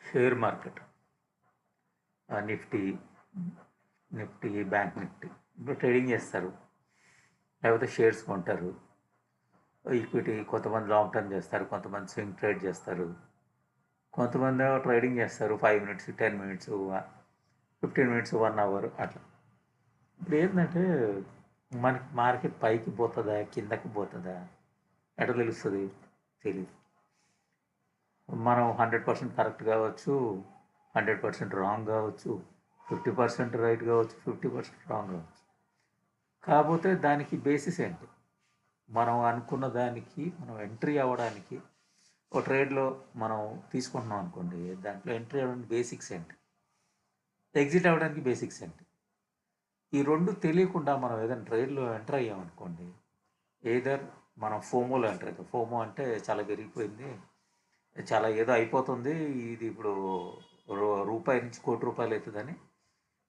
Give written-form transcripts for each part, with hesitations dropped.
Share market, Nifty Nifty bank Nifty ఇప్పుడు trading చేస్తారు, లేకపోతే షేర్స్ కొంటారు. ఈక్విటీ కొంతమంది లాంగ్ టర్మ్ చేస్తారు, కొంతమంది స్వింగ్ ట్రేడ్ చేస్తారు, కొంతమంది ట్రేడింగ్ చేస్తారు 5 మినిట్స్ 10 మినిట్స్ 15 మినిట్స్ 1 అవర్ అట్లా. ఇప్పుడు ఏంటంటే మనకి మార్కెట్ పైకి పోతుందా కిందకి పోతుందా ఎట్లా తెలుస్తుంది? తెలియదు. మనం 100% కరెక్ట్ కావచ్చు, 100% రాంగ్ కావచ్చు, 50% రైట్ కావచ్చు, 50% రాంగ్ కావచ్చు. కాకపోతే దానికి బేసిస్ ఏంటి? మనం అనుకున్న దానికి మనం ఎంట్రీ అవ్వడానికి ఒక ట్రేడ్లో మనం తీసుకుంటున్నాం అనుకోండి, దాంట్లో ఎంట్రీ అవ్వడానికి బేసిక్స్ ఏంటి, ఎగ్జిట్ అవ్వడానికి బేసిక్స్ ఏంటి, ఈ రెండు తెలియకుండా మనం ఏదైనా ట్రేడ్లో ఎంటర్ అయ్యామనుకోండి, ఏదర్ మనం ఫోమోలో ఎంటర్ అవుతాం. ఫోమో అంటే చాలా పెరిగిపోయింది, చాలా ఏదో అయిపోతుంది, ఇది ఇప్పుడు రూపాయి నుంచి ₹1,00,00,000 అవుతుందని,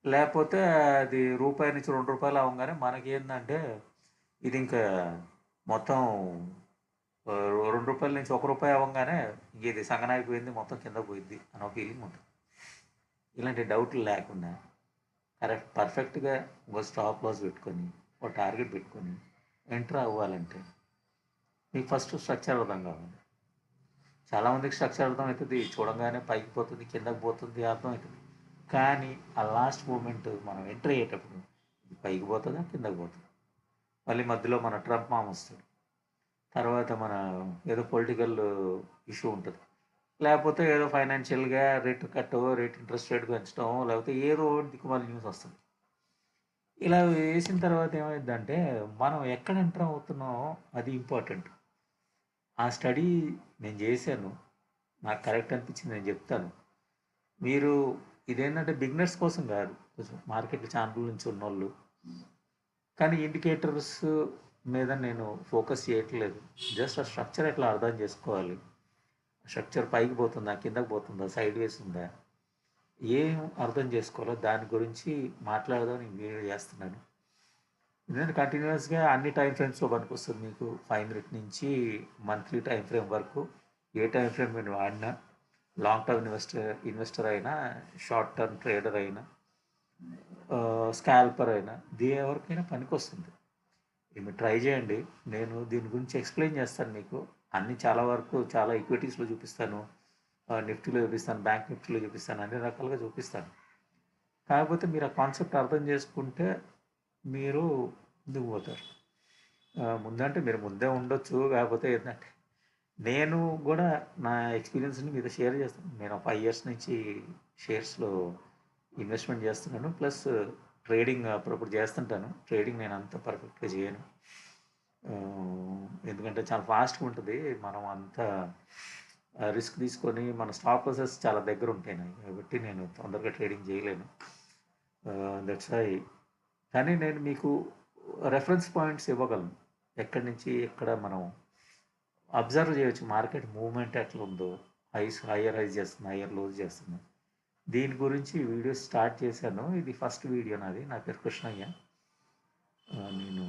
లేకపోతే అది రూపాయి నుంచి ₹2 అవ్వగానే మనకి ఏంటంటే ఇది ఇంకా మొత్తం ₹2 నుంచి ₹1 అవ్వగానే ఇది సంగనాగిపోయింది, మొత్తం కింద పోయింది అని ఒక ఫీలింగ్ ఉంటుంది. ఇలాంటి డౌట్లు లేకుండా పర్ఫెక్ట్గా ఒక స్టాప్ లాస్ పెట్టుకొని ఒక టార్గెట్ పెట్టుకొని ఎంటర్ అవ్వాలంటే మీకు ఫస్ట్ స్ట్రక్చర్ అర్థం కావాలి. చాలామందికి స్ట్రక్చర్ అర్థం అవుతుంది, చూడంగానే పైకి పోతుంది కిందకి పోతుంది అర్థం అవుతుంది, కానీ ఆ లాస్ట్ మూమెంట్ మనం ఎంటర్ అయ్యేటప్పుడు పైకి పోతుందా కిందకి పోతుందా, మళ్ళీ మధ్యలో మన ట్రంప్ మామ వస్తాడు, తర్వాత మన ఏదో పొలిటికల్ ఇష్యూ ఉంటుంది, లేకపోతే ఏదో ఫైనాన్షియల్గా rate cut rate interest rate పెంచడం, లేకపోతే ఏదో దిక్కుమాల న్యూస్ వస్తుంది. ఇలా వేసిన తర్వాత ఏమైందంటే మనం ఎక్కడ ఎంటర్ అవుతున్నామో అది ఇంపార్టెంట్. ఆ స్టడీ నేను చేశాను, నాకు కరెక్ట్ అనిపించింది, నేను చెప్తాను. మీరు ఇదేంటంటే బిగినర్స్ కోసం కాదు, కొంచెం మార్కెట్ ఛానల్ నుంచి ఉన్నోళ్ళు, కానీ ఇండికేటర్స్ మీద నేను ఫోకస్ చేయట్లేదు. జస్ట్ ఆ స్ట్రక్చర్ ఎట్లా అర్థం చేసుకోవాలి, స్ట్రక్చర్ పైకి పోతుందా కిందకి పోతుందా సైడ్ వేస్ ఉందా, ఏం అర్థం చేసుకోవాలో దాని గురించి మాట్లాడదాం నేను వీడియో చేస్తున్నాను. ఎందుకంటే కంటిన్యూస్గా అన్ని టైం ఫ్రేమ్స్లో పనికొస్తుంది మీకు. 5 మినిట్ నుంచి మంత్లీ టైం ఫ్రేమ్ వరకు ఏ టైం ఫ్రేమ్ మీరు వాడినా, లాంగ్ టర్మ్ ఇన్వెస్టర్ అయినా, షార్ట్ టర్మ్ ట్రేడర్ అయినా, స్కాల్పర్ అయినా, ఎవరికైనా పనికొస్తుంది. మీరు ట్రై చేయండి, నేను దీని గురించి ఎక్స్ప్లెయిన్ చేస్తాను మీకు. అన్ని చాలా వరకు చాలా ఈక్విటీస్లో చూపిస్తాను, నిఫ్టీలో చూపిస్తాను, బ్యాంక్ నిఫ్టీలో చూపిస్తాను, అన్ని రకాలుగా చూపిస్తాను. కాకపోతే మీరు ఆ కాన్సెప్ట్ అర్థం చేసుకుంటే మీరు ముందుకు పోతారు. ముందంటే మీరు ముందే ఉండొచ్చు, కాకపోతే ఏంటంటే నేను కూడా నా ఎక్స్పీరియన్స్ని మీతో షేర్ చేస్తాను. నేను 5 ఇయర్స్ నుంచి షేర్స్లో ఇన్వెస్ట్మెంట్ చేస్తున్నాను, ప్లస్ ట్రేడింగ్ అప్పుడప్పుడు చేస్తుంటాను. ట్రేడింగ్ నేను అంత పర్ఫెక్ట్గా చేయను, ఎందుకంటే చాలా ఫాస్ట్గా ఉంటుంది, మనం అంత రిస్క్ తీసుకొని మన స్టాప్ లాసెస్ చాలా దగ్గర ఉంటాయి కాబట్టి నేను తొందరగా ట్రేడింగ్ చేయలేను. That's why. కానీ నేను మీకు రెఫరెన్స్ పాయింట్స్ ఇవ్వగలను, ఎక్కడి నుంచి ఎక్కడ మనం అబ్జర్వ్ చేయొచ్చు మార్కెట్ మూవ్మెంట్ ఎట్లా ఉందో, హయ్యర్ హైస్ చేస్తుంది, హయ్యర్ లోస్ చేస్తుంది. దీని గురించి వీడియో స్టార్ట్ చేశాను, ఇది ఫస్ట్ వీడియో నాది. నా పేరు కృష్ణయ్య. నేను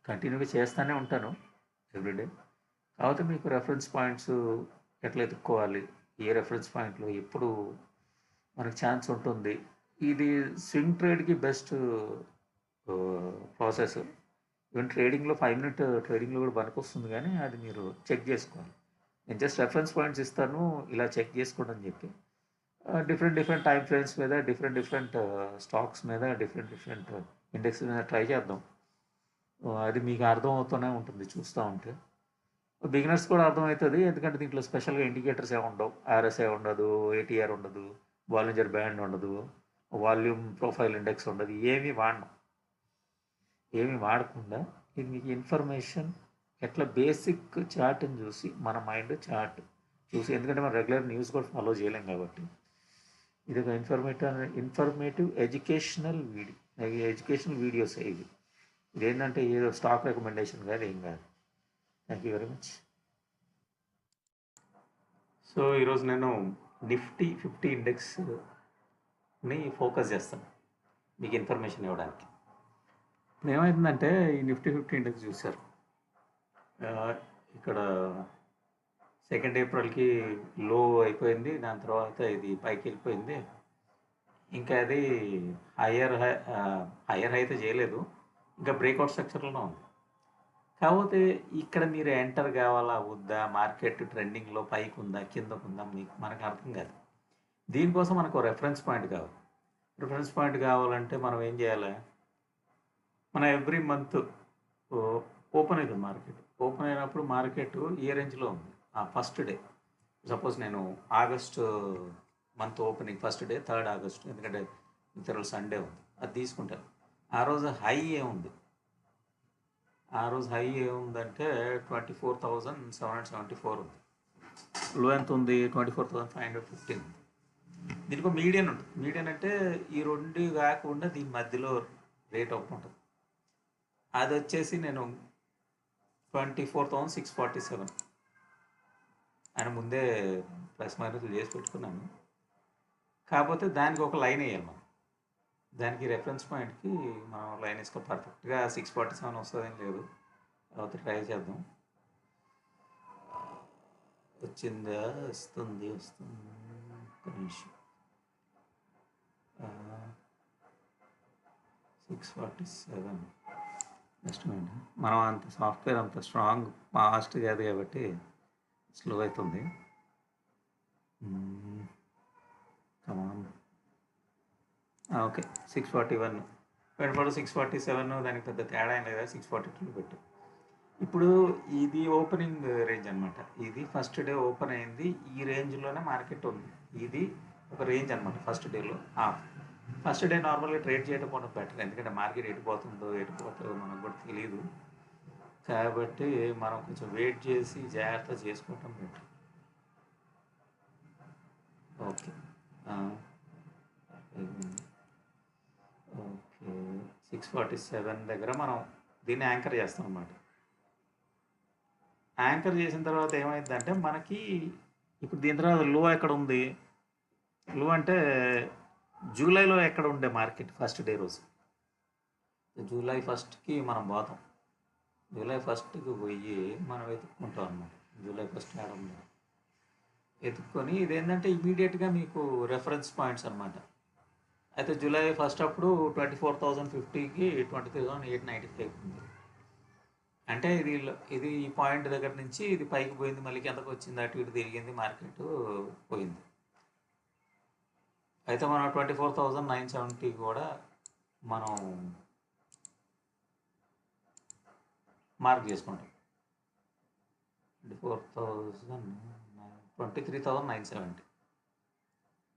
కంటిన్యూగా చేస్తూనే ఉంటాను ఎవ్రీడే. కాకపోతే మీకు రెఫరెన్స్ పాయింట్స్ ఎట్లా ఎత్తుక్కోవాలి, ఏ రెఫరెన్స్ పాయింట్లో ఎప్పుడు మనకు ఛాన్స్ ఉంటుంది, ఇది స్వింగ్ ట్రేడ్కి బెస్ట్ ప్రాసెస్. ఈవెన్ ట్రేడింగ్లో 5 మినిట్ ట్రేడింగ్లో కూడా పనికొస్తుంది, కానీ అది మీరు చెక్ చేసుకోవాలి. నేను జస్ట్ రెఫరెన్స్ పాయింట్స్ ఇస్తాను, ఇలా చెక్ చేసుకోండి అని చెప్పి. డిఫరెంట్ టైం ఫ్రేమ్స్ మీద, డిఫరెంట్ స్టాక్స్ మీద, డిఫరెంట్ ఇండెక్స్ మీద ట్రై చేద్దాం. అది మీకు అర్థం అవుతూనే ఉంటుంది చూస్తూ ఉంటే. బిగినర్స్ కూడా అర్థమవుతుంది, ఎందుకంటే దీంట్లో స్పెషల్గా ఇండికేటర్స్ ఏమి ఉండవు, ఆర్ఎస్ఐ ఉండదు, ఏటీఆర్ ఉండదు, వాల్యూంజర్ బ్యాండ్ ఉండదు, వాల్యూమ్ ప్రొఫైల్ ఇండెక్స్ ఉండదు, ఏమీ వాడకుండా ఇది మీకు ఇన్ఫర్మేషన్ ఎట్లా బేసిక్ చార్ట్ని చూసి మన మైండ్ చార్ట్ చూసి, ఎందుకంటే మనం రెగ్యులర్ న్యూస్ కూడా ఫాలో చేయలేం కాబట్టి ఇది ఒక ఇన్ఫర్మేటివ్ ఎడ్యుకేషనల్ వీడియోస్ ఇవి. ఇదేంటంటే ఏదో స్టాక్ రికమెండేషన్ కాదు, ఏం కాదు. Thank you very much. So ఈరోజు నేను నిఫ్టీ 50 ఇండెక్స్ని ఫోకస్ చేస్తాను మీకు ఇన్ఫర్మేషన్ ఇవ్వడానికి. ఏమైందంటే ఈ నిఫ్టీ 50 ఇండెక్స్ చూశారు, ఇక్కడ 2 ఏప్రిల్కి లో అయిపోయింది. దాని తర్వాత ఇది పైకి వెళ్ళిపోయింది. ఇంకా అది హయ్యర్ అయితే చేయలేదు. ఇంకా బ్రేక్అవుట్ స్ట్రక్చర్లోనే ఉంది. కాకపోతే ఇక్కడ మీరు ఎంటర్ కావాలా వద్దా, మార్కెట్ ట్రెండింగ్లో పైకి ఉందా కిందకు ఉందా మనకు అర్థం కాదు. దీనికోసం మనకు రెఫరెన్స్ పాయింట్ కావాలి. రిఫరెన్స్ పాయింట్ కావాలంటే మనం ఏం చేయాలి? మన ఎవ్రీ మంత్ ఓపెన్ అవుతుంది మార్కెట్. ఓపెన్ అయినప్పుడు మార్కెట్ ఏ రేంజ్లో ఉంది ఫస్ట్ డే. సపోజ్ నేను August month opening first day 3rd August, ఎందుకంటే ఇతరులు సండే ఉంది, అది తీసుకుంటాను. ఆ రోజు హై ఏముంది? ఆ రోజు హై ఏముందంటే 24,774 ఉంది. లో ఎంత ఉంది? 24,515 ఉంది. దీనికి మీడియన్ ఉంటుంది. మీడియన్ అంటే ఈ రెండు కాకుండా దీని మధ్యలో రేట్ ఒకటి ఉంటుంది. అది వచ్చేసి నేను 24,647 ఆయన ముందే ప్లస్ మైనస్ చేసి పెట్టుకున్నాను. కాకపోతే దానికి ఒక లైన్ వేయాలి మనం. దానికి రెఫరెన్స్ పాయింట్కి మనం లైన్ వేసుకో పర్ఫెక్ట్గా 647 వస్తుందని లేదు. తర్వాత ట్రై చేద్దాం. వచ్చిందా? వస్తుంది ఒక నిమిషం. 647 నెక్స్ట్ మినిట్. మనం అంత సాఫ్ట్వేర్ అంత స్ట్రాంగ్ ఫాస్ట్ కాదు కాబట్టి స్లో అవుతుంది. కమాన్. ఓకే, 641 పెట్టుబడి 647, దానికి పెద్ద తేడా అయిన కదా, 642 పెట్టు. ఇప్పుడు ఇది ఓపెనింగ్ రేంజ్ అనమాట. ఇది ఫస్ట్ డే ఓపెన్ అయింది, ఈ రేంజ్లోనే మార్కెట్ ఉంది. ఇది ఒక రేంజ్ అనమాట. ఫస్ట్ డేలో ఫస్ట్ డే నార్మల్గా ట్రేడ్ చేయడం కూడా బెటర్, ఎందుకంటే మార్కెట్ ఎటుపోతుందో మనకు కూడా తెలియదు. కాబట్టి మనం కొంచెం వెయిట్ చేసి జాగ్రత్త చేసుకోవటం బెటర్. ఓకే ఓకే 647 దగ్గర మనం దీన్ని యాంకర్ చేస్తాం అన్నమాట. యాంకర్ చేసిన తర్వాత ఏమైందంటే మనకి ఇప్పుడు దీని తర్వాత లో ఎక్కడ ఉంది? లో అంటే జూలైలో ఎక్కడ ఉండే మార్కెట్ ఫస్ట్ డే రోజు? జూలై 1కి మనం పోతాం. జూలై 1కి పోయి మనం వెతుక్కుంటాం అన్నమాట. జూలై 1 ఏడ ఉంది వెతుక్కొని, ఇదేంటంటే ఇమీడియట్గా మీకు రెఫరెన్స్ పాయింట్స్ అనమాట. అయితే జూలై 1 అప్పుడు 24,050కి 20,895 ఉంది. అంటే ఇది ఈ పాయింట్ దగ్గర నుంచి ఇది పైకి పోయింది, మళ్ళీ కిందకు వచ్చింది, అటు ఇటు తిరిగింది, మార్కెట్ పోయింది. అయితే మనం 24,970 కూడా మనం మార్క్ చేసుకుంటాం. 23,970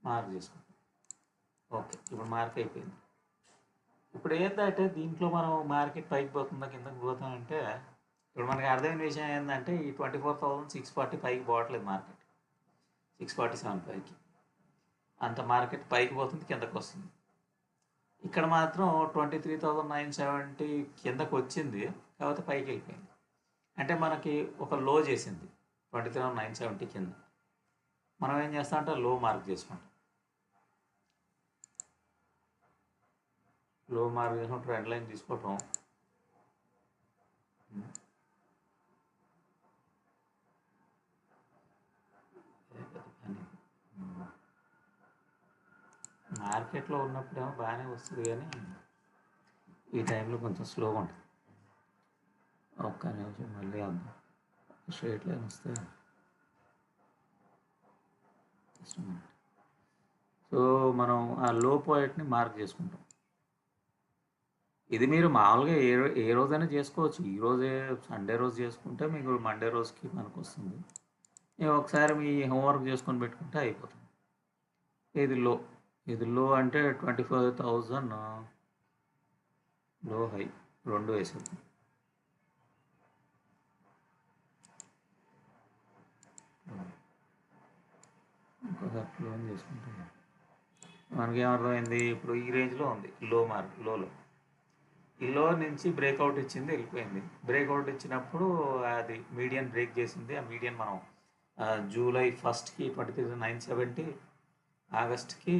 మార్క్ చేసుకుంటాం. ఓకే, ఇప్పుడు మార్క్ అయిపోయింది. ఇప్పుడు ఏంటంటే దీంట్లో మనం మార్కెట్ పైకి పోతుందా కిందకి పోతామంటే, ఇప్పుడు మనకి అర్థమైన విషయం ఏంటంటే ఈ 24,640 పైకి పోవట్లేదు మార్కెట్, 647 పైకి. అంత మార్కెట్ పైకి పోతుంది, కిందకు వస్తుంది. ఇక్కడ మాత్రం 23,970 కిందకు వచ్చింది, కాకపోతే పైకి వెళ్ళిపోయింది. అంటే మనకి ఒక లో చేసింది 23,970 కింద. మనం ఏం చేస్తామంటే లో మార్క్ చేసుకుంటాం. లో మార్క్ చేసుకుని ట్రెండ్ లైన్ తీసుకోవటం. మార్కెట్లో ఉన్నప్పుడేమో బాగానే వస్తుంది, కానీ ఈ టైంలో కొంచెం స్లోగా ఉంటుంది. ఒక్క నిమిషం మళ్ళీ వద్దాం. స్ట్రైట్ లైన్ వస్తే సో మనం ఆ లో పాయింట్ని మార్క్ చేసుకుంటాం. ఇది మీరు మామూలుగా ఏ రోజైనా చేసుకోవచ్చు. ఈరోజే సండే రోజు చేసుకుంటే మీకు మండే రోజుకి మనకు వస్తుంది. ఒకసారి మీ హోంవర్క్ చేసుకొని పెట్టుకుంటే అయిపోతుంది. ఇది లో అంటే 25,000 లో హై 2 వేసేది. ఇంకోసారి క్లోన్ చేసుకుంటే మనకి ఏమర్థమైంది? ఇప్పుడు ఈ రేంజ్లో ఉంది లోలో. ఈ లో నుంచి బ్రేక్అవుట్ ఇచ్చింది, వెళ్ళిపోయింది. బ్రేక్అవుట్ ఇచ్చినప్పుడు అది మీడియన్ బ్రేక్ చేసింది. ఆ మీడియన్ మనం జూలై 1కి 23,970, ఆగస్ట్కి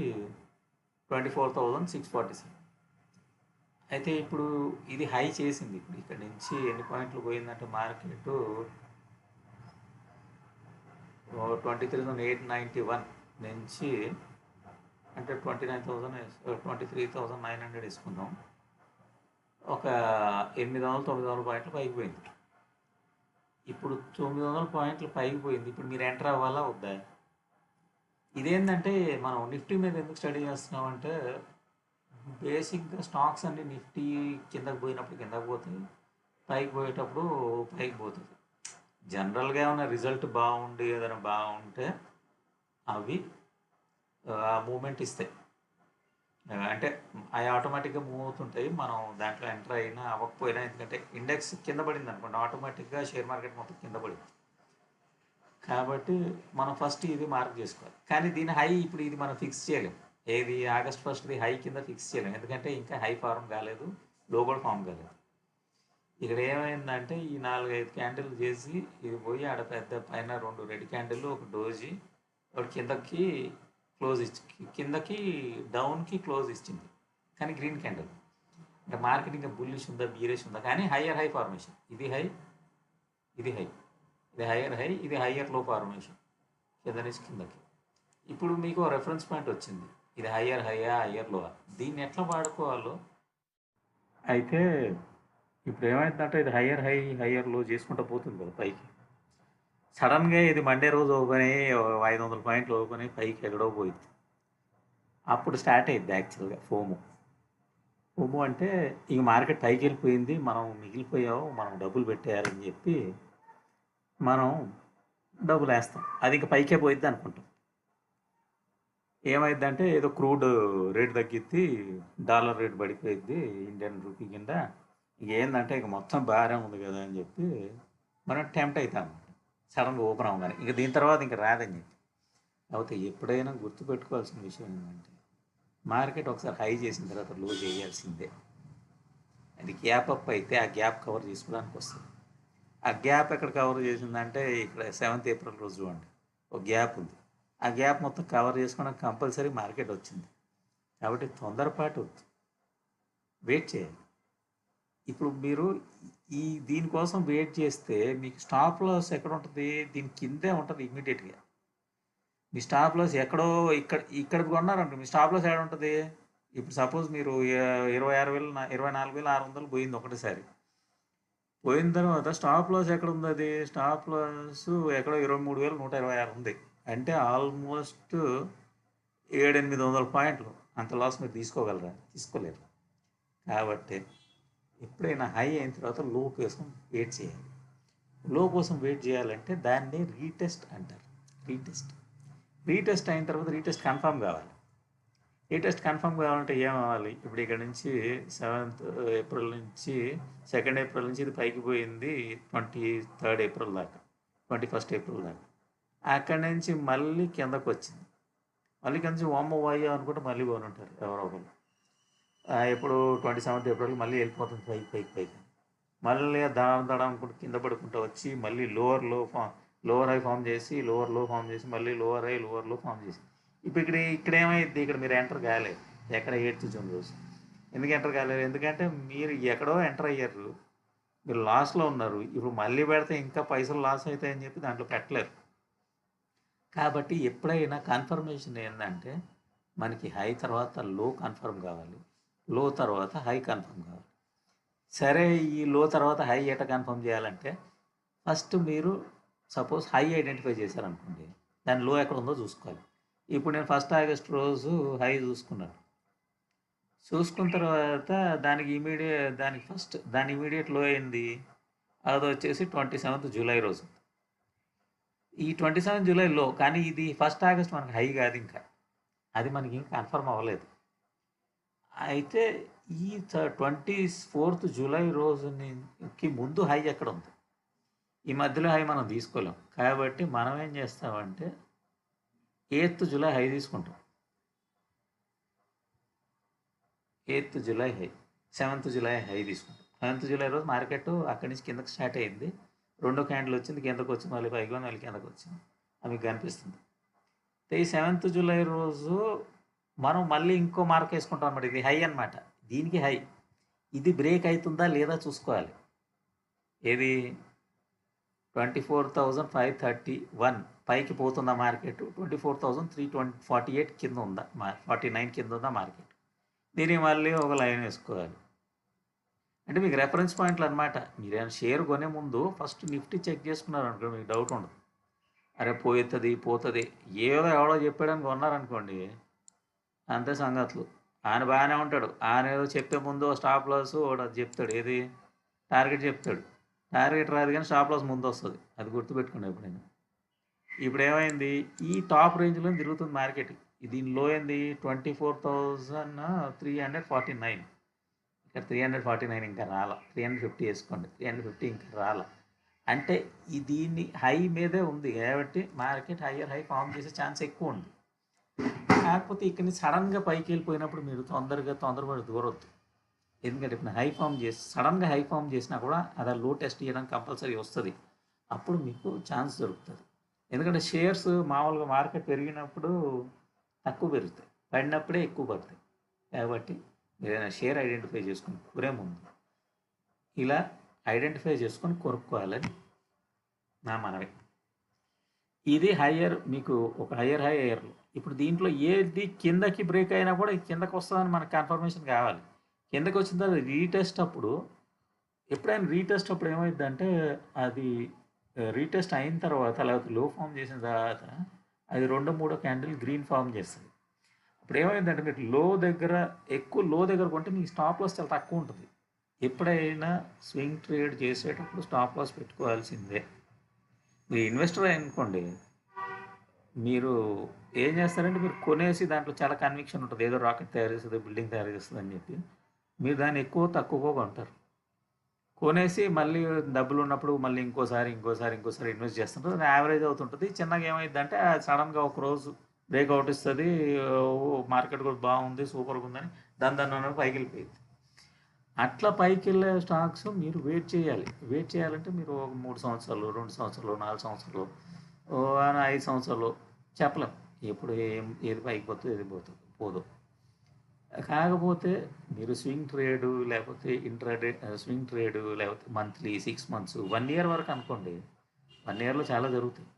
24,647. అయితే ఇప్పుడు ఇది హై చేసింది. ఇప్పుడు ఇక్కడ నుంచి ఎన్ని పాయింట్లు పోయిందంటే మార్కెట్ 23,891 నుంచి అంటే 23,900 వేసుకుందాం. ఒక 800, 900 పాయింట్లు పైకి పోయింది. ఇప్పుడు 900 పాయింట్లు పైకి పోయింది. ఇప్పుడు మీరు ఎంటర్ అవ్వాలా వద్దా? ఇదేంటంటే మనం నిఫ్టీ మీద ఎందుకు స్టడీ చేస్తున్నామంటే బేసిక్గా స్టాక్స్ అన్ని నిఫ్టీ కిందకు పోయినప్పుడు కిందకు పోతాయి, పైకి పోయేటప్పుడు పైకి పోతుంది. జనరల్గా ఏమైనా రిజల్ట్ బాగుండి ఏదైనా బాగుంటే అవి ఆ మూమెంట్ ఇస్తాయి. అంటే అవి ఆటోమేటిక్గా మూవ్ అవుతుంటాయి. మనం దాంట్లో ఎంటర్ అయినా అవ్వకపోయినా, ఎందుకంటే ఇండెక్స్ కింద పడింది అనుకోండి, ఆటోమేటిక్గా షేర్ మార్కెట్ మొత్తం కింద పడింది. కాబట్టి మనం ఫస్ట్ ఇది మార్క్ చేసుకోవాలి. కానీ దీని హై ఇప్పుడు ఇది మనం ఫిక్స్ చేయలేం. ఏది ఆగస్ట్ 1ది హై కింద ఫిక్స్ చేయలేం, ఎందుకంటే ఇంకా హై ఫార్మ్ కాలేదు, లో కూడా ఫామ్ కాలేదు. ఇక్కడ ఏమైందంటే ఈ 4-5 క్యాండిల్ చేసి ఇది పోయి ఆడ పెద్ద పైన 2 రెడ్ క్యాండిల్, ఒక డోజీ, ఒకటి కిందకి క్లోజ్ ఇచ్చి కిందకి డౌన్కి క్లోజ్ ఇచ్చింది. కానీ గ్రీన్ క్యాండిల్ అంటే మార్కెట్ ఇంకా బుల్లిష్ ఉందా బీరేష్ ఉందా, కానీ హయ్యర్ హై ఫార్మేషన్. ఇది హై, ఇది హై, ఇది హయ్యర్ హై, ఇది హయ్యర్ లో ఫార్మేషన్ కింద నుంచి కిందకి. ఇప్పుడు మీకు రెఫరెన్స్ పాయింట్ వచ్చింది, ఇది హయ్యర్ హైయా హయ్యర్ లోవా, దీన్ని ఎట్లా వాడుకోవాలో. అయితే ఇప్పుడు ఏమైందంటే ఇది హయ్యర్ హై హయ్యర్ లో చేసుకుంటూ పోతుంది కదా పైకి. సడన్గా ఇది మండే రోజు ఓపెన్ అయ్యి 500 పాయింట్లు ఓపెన్ అయ్యి పైకి ఎక్కడో పోయింది. అప్పుడు స్టార్ట్ అయ్యింది యాక్చువల్గా ఫోము అంటే ఇక మార్కెట్ పైకి వెళ్ళిపోయింది, మనం మిగిలిపోయాము, మనం డబ్బులు పెట్టేయాలని చెప్పి మనం డబ్బులు వేస్తాం. అది ఇంకా పైకే పోయిద్ది అనుకుంటాం. ఏమైందంటే ఏదో క్రూడ్ రేట్ తగ్గిద్ది, డాలర్ రేట్ పడిపోయిద్ది ఇండియన్ రూపీ కింద. ఇక ఏంటంటే ఇక మొత్తం భారం ఉంది కదా అని చెప్పి మనం టెంప్ట్ అవుతాం సడన్గా ఓపెన్ అవ్వగానే. ఇక దీని తర్వాత ఇంకా రాదని చెప్పి. అయితే ఎప్పుడైనా గుర్తుపెట్టుకోవాల్సిన విషయం ఏంటంటే మార్కెట్ ఒకసారి హై చేసిన తర్వాత లో చేయాల్సిందే. అది గ్యాప్ అప్ అయితే ఆ గ్యాప్ కవర్ చేసుకోవడానికి వస్తుంది. ఆ గ్యాప్ ఎక్కడ కవర్ చేసిందంటే ఇక్కడ 7th ఏప్రిల్ రోజు చూడండి, ఒక గ్యాప్ ఉంది. ఆ గ్యాప్ మొత్తం కవర్ చేసుకోవడానికి కంపల్సరీ మార్కెట్ వచ్చింది. కాబట్టి తొందరపాటు వెయిట్ చేయాలి. ఇప్పుడు మీరు దీనికోసం వెయిట్ చేస్తే మీకు స్టాప్ లాస్ ఎక్కడ ఉంటుంది, దీని కిందే ఉంటుంది ఇమ్మీడియట్గా. మీ స్టాప్ లాస్ ఎక్కడో ఇక్కడ కొన్నారంటే మీ స్టాప్ లాస్ ఎక్కడ ఉంటుంది. ఇప్పుడు సపోజ్ మీరు 24,600 పోయింది ఒకటేసారి. పోయిన తర్వాత స్టాప్ లాస్ ఎక్కడ ఉంది, అది స్టాప్ లాస్ ఎక్కడో 23,126 ఉంది. అంటే ఆల్మోస్ట్ 700-800 పాయింట్లు. అంత లాస్ మీరు తీసుకోగలరా? తీసుకోలేరు. కాబట్టి ఎప్పుడైనా హై అయిన తర్వాత లో కోసం వెయిట్ చేయాలి. లో కోసం వెయిట్ చేయాలంటే దాన్ని రీటెస్ట్ అంటారు. రీటెస్ట్ అయిన తర్వాత రీటెస్ట్ కన్ఫర్మ్ కావాలి. రీటెస్ట్ కన్ఫర్మ్ కావాలంటే ఏమవ్వాలి, ఇప్పుడు ఇక్కడ నుంచి 7th ఏప్రిల్ నుంచి 2nd ఏప్రిల్ నుంచి ఇది పైకి పోయింది 23rd ఏప్రిల్ దాకా, 21st ఏప్రిల్ దాకా. అక్కడి నుంచి మళ్ళీ కిందకు వచ్చింది. మళ్ళీ కింద నుంచి వాయ్యో అనుకుంటే మళ్ళీ పోని ఉంటారు ఎవరో ఒకరు. ఇప్పుడు 27th ఏప్రిల్ మళ్ళీ వెళ్ళిపోతుంది పైకి. మళ్ళీ దడ అనుకుంటూ కింద పడుకుంటూ వచ్చి మళ్ళీ లోవర్ హై ఫామ్ చేసి లోవర్ లో ఫామ్ చేసి మళ్ళీ lower high lower low form చేసి ఇప్పుడు ఇక్కడ ఏమైంది, ఇక్కడ మీరు ఎంటర్ కాలేదు. ఎక్కడ 8th జూన్ రోజు ఎందుకు ఎంటర్ కాలేదు, ఎందుకంటే మీరు ఎక్కడో ఎంటర్ అయ్యారు, మీరు లాస్లో ఉన్నారు. ఇప్పుడు మళ్ళీ పెడితే ఇంకా పైసలు లాస్ అవుతాయని చెప్పి దాంట్లో పెట్టలేరు. కాబట్టి ఎప్పుడైనా కన్ఫర్మేషన్ ఏంటంటే మనకి హై తర్వాత లో కన్ఫర్మ్ కావాలి, లో తర్వాత హై కన్ఫర్మ్ కావాలి. సరే, ఈ లో తర్వాత హై ఎట కన్ఫర్మ్ చేయాలంటే ఫస్ట్ మీరు సపోజ్ హై ఐడెంటిఫై చేశారనుకోండి, దాని లో ఎక్కడ ఉందో చూసుకోవాలి. ఇప్పుడు నేను 1st ఆగస్ట్ రోజు హై చూసుకున్న తర్వాత దాని ఇమీడియట్ లో అయింది, అది వచ్చేసి 27th జూలై రోజు. ఈ 27th జూలై లో, కానీ ఇది 1st ఆగస్ట్ మనకి హై కాదు, ఇంకా అది మనకి ఇంకా కన్ఫర్మ్ అవ్వలేదు. అయితే ఈ 24th జూలై రోజుకి ముందు హై ఎక్కడ ఉంది, ఈ మధ్యలో హై మనం తీసుకోలేం. కాబట్టి మనం ఏం చేస్తామంటే 8th జూలై హై తీసుకుంటాం. 8th July high, 7th July high తీసుకుంటాం. 7th జూలై రోజు మార్కెట్ అక్కడి నుంచి కిందకి స్టార్ట్ అయ్యింది, 2 క్యాండిల్ వచ్చింది, కిందకు వచ్చి మళ్ళీ పైకి మళ్ళీ కిందకు వచ్చింది, అది మీకు కనిపిస్తుంది. ఈ 7th జూలై రోజు మనం మళ్ళీ ఇంకో మార్క్ వేసుకుంటాం అనమాట. ఇది హై అనమాట, దీనికి హై. ఇది బ్రేక్ అవుతుందా లేదా చూసుకోవాలి. ఏది 24,531 పైకి పోతున్న మార్కెట్ 24,348 కింద ఉందా 49 కింద ఉందా మార్కెట్. దీనికి మళ్ళీ ఒక లైన్ వేసుకోవాలి. అంటే మీకు రెఫరెన్స్ పాయింట్లు అనమాట. మీరేమైనా షేర్ కొనే ముందు ఫస్ట్ నిఫ్టీ చెక్ చేసుకున్నారు అనుకో మీకు డౌట్ ఉండదు. అరే పోతుంది ఏదో ఎవడో చెప్పాడని కొన్నారనుకోండి అంతే సంగతులు. ఆయన బాగానే ఉంటాడు. ఆయన ఏదో చెప్పే ముందు స్టాప్ లాస్ వాడు అది చెప్తాడు, ఏది టార్గెట్ చెప్తాడు. టార్గెట్ రాదు కానీ స్టాప్ లాస్ ముందు వస్తుంది. అది గుర్తుపెట్టుకోండి ఎప్పుడైనా. ఇప్పుడు ఏమైంది, ఈ టాప్ రేంజ్లో తిరుగుతుంది మార్కెట్. దీని లో ఏంది 24,349. ఇక్కడ 349 ఇంకా రాలా. 350 వేసుకోండి, 350 ఇంకా రాలా. అంటే దీన్ని హై మీదే ఉంది కాబట్టి మార్కెట్ హయ్యర్ హై ఫామ్ చేసే ఛాన్స్ ఎక్కువ ఉంది. కాకపోతే ఇక్కడ నుంచి సడన్గా పైకి వెళ్ళిపోయినప్పుడు మీరు తొందరపడి దూరొద్దు. ఎందుకంటే ఇప్పుడు సడన్గా హై ఫామ్ చేసినా కూడా అది లో టెస్ట్ చేయడానికి కంపల్సరీ వస్తుంది. అప్పుడు మీకు ఛాన్స్ దొరుకుతుంది. ఎందుకంటే షేర్స్ మామూలుగా మార్కెట్ పెరిగినప్పుడు తక్కువ పెరుగుతాయి, పడినప్పుడే ఎక్కువ పడతాయి. కాబట్టి ఏదైనా షేర్ ఐడెంటిఫై చేసుకుని కొనే ముందు ఇలా ఐడెంటిఫై చేసుకొని కొనుక్కోవాలని నా మనవి. ఇది హయ్యర్, మీకు ఒక హయ్యర్. ఇప్పుడు దీంట్లో ఏది కిందకి బ్రేక్ అయినా కూడా కిందకి వస్తుందని మనకు కన్ఫర్మేషన్ కావాలి. కిందకి వచ్చిన తర్వాత ఎప్పుడైనా రీటెస్ట్ అప్పుడు ఏమైందంటే అది రీటెస్ట్ అయిన తర్వాత లేకపోతే లో ఫామ్ చేసిన తర్వాత అది 2-3 క్యాండిల్ గ్రీన్ ఫామ్ చేస్తుంది. ఇప్పుడు ఏమైందంటే మీకు లో దగ్గర కొంటే మీకు స్టాప్ లాస్ చాలా తక్కువ ఉంటుంది. ఎప్పుడైనా స్వింగ్ ట్రేడ్ చేసేటప్పుడు స్టాప్ లాస్ పెట్టుకోవాల్సిందే. మీరు ఇన్వెస్టర్ అనుకోండి, మీరు ఏం చేస్తారంటే మీరు కొనేసి దాంట్లో చాలా కన్విక్షన్ ఉంటుంది, ఏదో రాకెట్ తయారు చేస్తుంది, బిల్డింగ్ తయారు చేస్తుంది అని చెప్పి మీరు దాన్ని తక్కువగా కొంటారు. కొనేసి మళ్ళీ డబ్బులు ఉన్నప్పుడు మళ్ళీ ఇంకోసారి ఇన్వెస్ట్ చేస్తుంటారు. అది యావరేజ్ అవుతుంటుంది. చిన్నగా ఏమైందంటే సడన్గా ఒక రోజు బ్రేక్అవుట్ ఇస్తుంది, మార్కెట్ కూడా బాగుంది, సూపర్గా ఉందని దాని పైకి వెళ్ళిపోయింది. అట్లా పైకి వెళ్ళే స్టాక్స్ మీరు వెయిట్ చేయాలంటే మీరు ఒక 3 సంవత్సరాలు, 2 సంవత్సరాలు, 4 సంవత్సరాలు, 5 సంవత్సరాలు చెప్పలేం ఎప్పుడు ఏది పైకి పోతుందో ఏది పోదు. కాకపోతే మీరు స్వింగ్ ట్రేడు లేకపోతే ఇంట్రాడే స్వింగ్ ట్రేడు లేకపోతే మంత్లీ 6 months 1 year వరకు అనుకోండి. 1 yearలో చాలా జరుగుతాయి.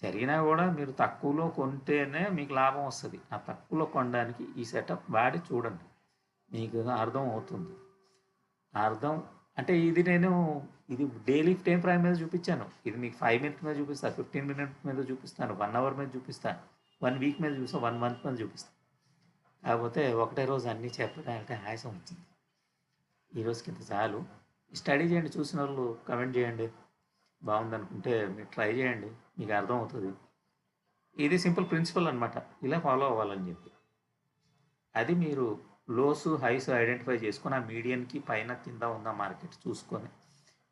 జరిగినా కూడా మీరు తక్కువలో కొంటేనే మీకు లాభం వస్తుంది. ఆ తక్కువలో కొనడానికి ఈ సెటప్ వాడి చూడండి, మీకు అర్థం అవుతుంది. అంటే ఇది డైలీ టైం ఫ్రేమ్ మీద చూపించాను. ఇది మీకు 5 minutes మీద చూపిస్తాను, 15 minutes మీద చూపిస్తాను, 1 hour మీద చూపిస్తాను, 1 week మీద చూపిస్తాను, 1 month మీద చూపిస్తాను. కాకపోతే ఒకటే రోజు అన్నీ చెప్పడానికంటే ఆయాసం వచ్చింది. ఈరోజుకి ఇంత చాలు. స్టడీ చేయండి, చూసిన వాళ్ళు కమెంట్ చేయండి. బాగుందనుకుంటే మీరు ట్రై చేయండి, మీకు అర్థం అవుతుంది. ఇది సింపుల్ ప్రిన్సిపల్ అనమాట, ఇలా ఫాలో అవ్వాలని చెప్పి. అది మీరు లోస్ హైస్ ఐడెంటిఫై చేసుకొని ఆ మీడియన్కి పైన కింద ఉన్న మార్కెట్ చూసుకొని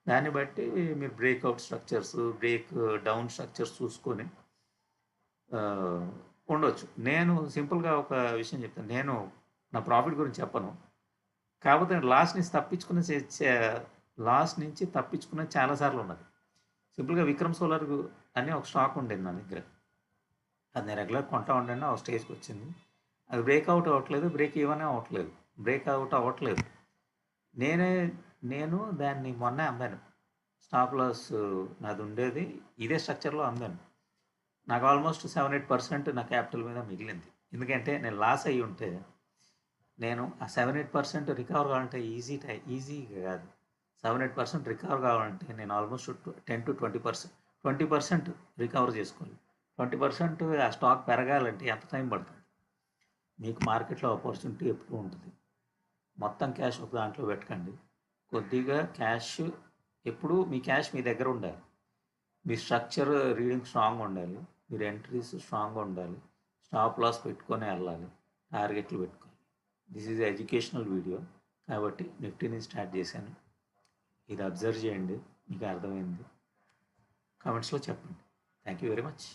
దాన్ని బట్టి మీరు breakout structures, break down structures చూసుకొని ఉండవచ్చు. నేను సింపుల్గా ఒక విషయం చెప్తాను. నేను నా ప్రాఫిట్ గురించి చెప్పను, కాకపోతే లాస్ నుంచి తప్పించుకునే చాలాసార్లు ఉన్నది. సింపుల్గా విక్రమ్ సోలార్ అని ఒక స్టాక్ ఉండేది నా దగ్గర. అది నేను రెగ్యులర్ కొంటా ఉండండి. ఆ స్టేజ్కి వచ్చింది, అది బ్రేక్అవుట్ అవ్వట్లేదు, బ్రేక్అవుట్ అవ్వట్లేదు. నేను దాన్ని మొన్నే అమ్మాను. స్టాప్ లాస్ నాది ఉండేది ఇదే స్ట్రక్చర్లో అమ్మాను. నాకు ఆల్మోస్ట్ 7-8% నా క్యాపిటల్ మీద మిగిలింది. ఎందుకంటే నేను లాస్ అయ్యి ఉంటే నేను ఆ 7-8% రికవర్ కావాలంటే ఈజీగా కాదు. 7-8% రికవర్ కావాలంటే నేను ఆల్మోస్ట్ 10-20% రికవర్ చేసుకోవాలి. 20% ఆ స్టాక్ పెరగాలంటే ఎంత టైం పడుతుంది? మీకు మార్కెట్లో ఆపర్చునిటీ ఎప్పుడు ఉంటుంది. మొత్తం క్యాష్ ఒక దాంట్లో పెట్టకండి. కొద్దిగా క్యాష్ ఎప్పుడు మీ క్యాష్ మీ దగ్గర ఉండాలి. మీ స్ట్రక్చర్ రీడింగ్ స్ట్రాంగ్ ఉండాలి, మీరు ఎంట్రీస్ స్ట్రాంగ్గా ఉండాలి, స్టాప్ లాస్ పెట్టుకొని వెళ్ళాలి, టార్గెట్లు పెట్టుకోవాలి. దిస్ ఈజ్ ఎడ్యుకేషనల్ వీడియో కాబట్టి నిఫ్టీని స్టార్ట్ చేశాను. ఇది అబ్జర్వ్ చేయండి, మీకు అర్థమైంది. కామెంట్స్లో చెప్పండి. Thank you very much.